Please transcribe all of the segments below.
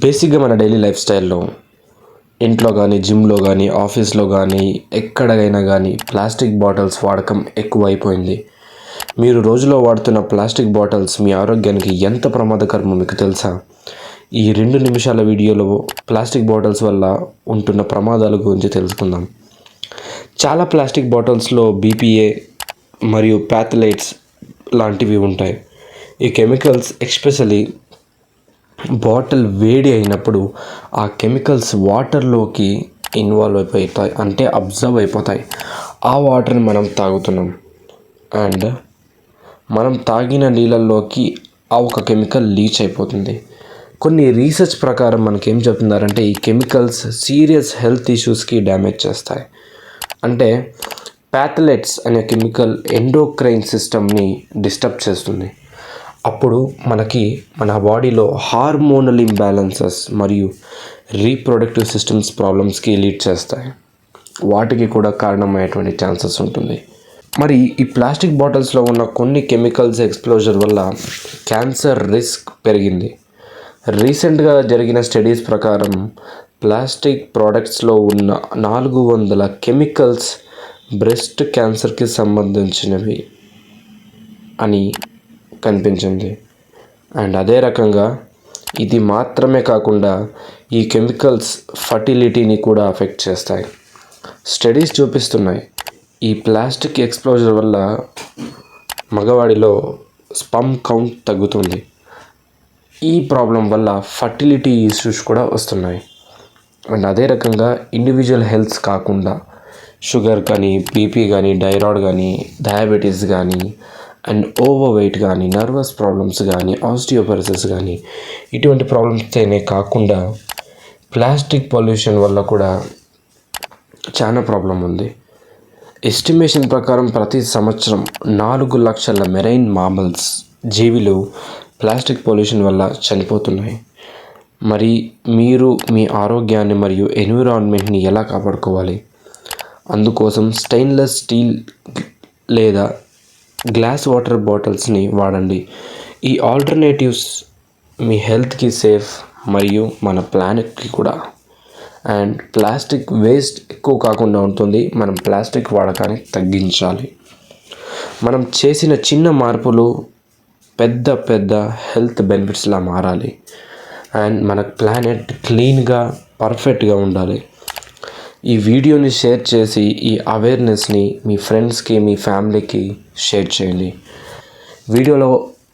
బేసిక్గా మన daily life స్టైల్లో ఇంట్లో కానీ, జిమ్లో కానీ, ఆఫీస్లో కానీ, ఎక్కడైనా కానీ ప్లాస్టిక్ బాటిల్స్ వాడకం ఎక్కువైపోయింది. మీరు రోజులో వాడుతున్న ప్లాస్టిక్ బాటిల్స్ మీ ఆరోగ్యానికి ఎంత ప్రమాదకరమో మీకు తెలుసా? ఈ 2 నిమిషాల వీడియోలో ప్లాస్టిక్ బాటిల్స్ వల్ల ఉంటున్న ప్రమాదాల గురించి తెలుసుకుందాం. చాలా ప్లాస్టిక్ బాటిల్స్లో BPA మరియు ప్యాథలైట్స్ లాంటివి ఉంటాయి. ఈ కెమికల్స్ ఎస్పెషల్లీ బాటిల్ వేడి అయినప్పుడు ఆ కెమికల్స్ వాటర్లోకి ఇన్వాల్వ్ అయిపోతాయి, అంటే అబ్జర్వ్ అయిపోతాయి. ఆ వాటర్ని మనం తాగుతున్నాం అండ్ మనం తాగిన నీళ్ళల్లోకి ఆ ఒక కెమికల్ లీచ్ అయిపోతుంది. కొన్ని రీసెర్చ్ ప్రకారం మనకేం చెప్తున్నారంటే ఈ కెమికల్స్ సీరియస్ హెల్త్ ఇష్యూస్కి డ్యామేజ్ చేస్తాయి. అంటే ప్యాథలైట్స్ అనే కెమికల్ ఎండోక్రైన్ సిస్టమ్ని డిస్టర్బ్ చేస్తుంది. అప్పుడు మన బాడీలో హార్మోనల్ ఇంబ్యాలెన్సెస్ మరియు రీప్రొడక్టివ్ సిస్టమ్స్ ప్రాబ్లమ్స్కి లీడ్ చేస్తాయి. వాటికి కూడా కారణమయ్యేటువంటి ఛాన్సెస్ ఉంటుంది. మరి ఈ ప్లాస్టిక్ బాటిల్స్లో ఉన్న కొన్ని కెమికల్స్ ఎక్స్ప్లోజర్ వల్ల క్యాన్సర్ రిస్క్ పెరిగింది. రీసెంట్గా జరిగిన స్టడీస్ ప్రకారం ప్లాస్టిక్ ప్రోడక్ట్స్లో ఉన్న 400 కెమికల్స్ బ్రెస్ట్ క్యాన్సర్కి సంబంధించినవి అని కనిపించింది. అండ్ అదే రకంగా ఇది మాత్రమే కాకుండా ఈ కెమికల్స్ ఫర్టిలిటీని కూడా అఫెక్ట్ చేస్తాయి. స్టడీస్ చూపిస్తున్నాయి ఈ ప్లాస్టిక్ ఎక్స్ప్లోజర్ వల్ల మగవాడిలో స్పర్మ్ కౌంట్ తగ్గుతుంది. ఈ ప్రాబ్లం వల్ల ఫర్టిలిటీ ఇష్యూస్ కూడా వస్తున్నాయి. అండ్ అదే రకంగా ఇండివిజువల్ హెల్త్స్ కాకుండా షుగర్ కానీ, BP కానీ, థైరాయిడ్ కానీ, డయాబెటీస్ కానీ అండ్ ఓవర్ వెయిట్ కానీ, నర్వస్ ప్రాబ్లమ్స్ కానీ, ఆస్టియోపరోసిస్ కానీ ఇటువంటి ప్రాబ్లమ్స్తోనే కాకుండా ప్లాస్టిక్ పొల్యూషన్ వల్ల కూడా చాలా ప్రాబ్లం ఉంది. ఎస్టిమేషన్ ప్రకారం ప్రతి సంవత్సరం 4 లక్షల మెరైన్ మామల్స్ జీవులు ప్లాస్టిక్ పొల్యూషన్ వల్ల చనిపోతున్నాయి. మరి మీరు మీ ఆరోగ్యాన్ని మరియు ఎన్విరాన్మెంట్ని ఎలా కాపాడుకోవాలి? అందుకోసం స్టెయిన్లెస్ స్టీల్ లేదా గ్లాస్ వాటర్ బాటిల్స్ని వాడండి. ఈ ఆల్టర్నేటివ్స్ మీ హెల్త్కి సేఫ్ మరియు మన ప్లానెట్కి కూడా. అండ్ ప్లాస్టిక్ వేస్ట్ ఎక్కువ కాకుండా ఉంటుంది. మనం ప్లాస్టిక్ వాడకాన్ని తగ్గించాలి. మనం చేసిన చిన్న మార్పులు పెద్ద హెల్త్ బెనిఫిట్స్లా మారాలి. అండ్ మన ప్లానెట్ క్లీన్గా, పర్ఫెక్ట్గా ఉండాలి. ఈ వీడియోని షేర్ చేసి ఈ అవేర్నెస్ని మీ ఫ్రెండ్స్కి, మీ ఫ్యామిలీకి షేర్ చేయండి. వీడియోలో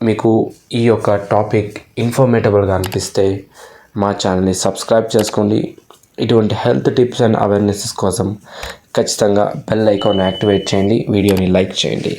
మీకు ఈ యొక్క టాపిక్ ఇన్ఫర్మేటివ్గా అనిపిస్తే మా ఛానల్ని సబ్స్క్రైబ్ చేసుకోండి. ఇటువంటి హెల్త్ టిప్స్ అండ్ అవేర్నెసెస్ కోసం ఖచ్చితంగా బెల్ ఐకాన్ యాక్టివేట్ చేయండి. వీడియోని లైక్ చేయండి.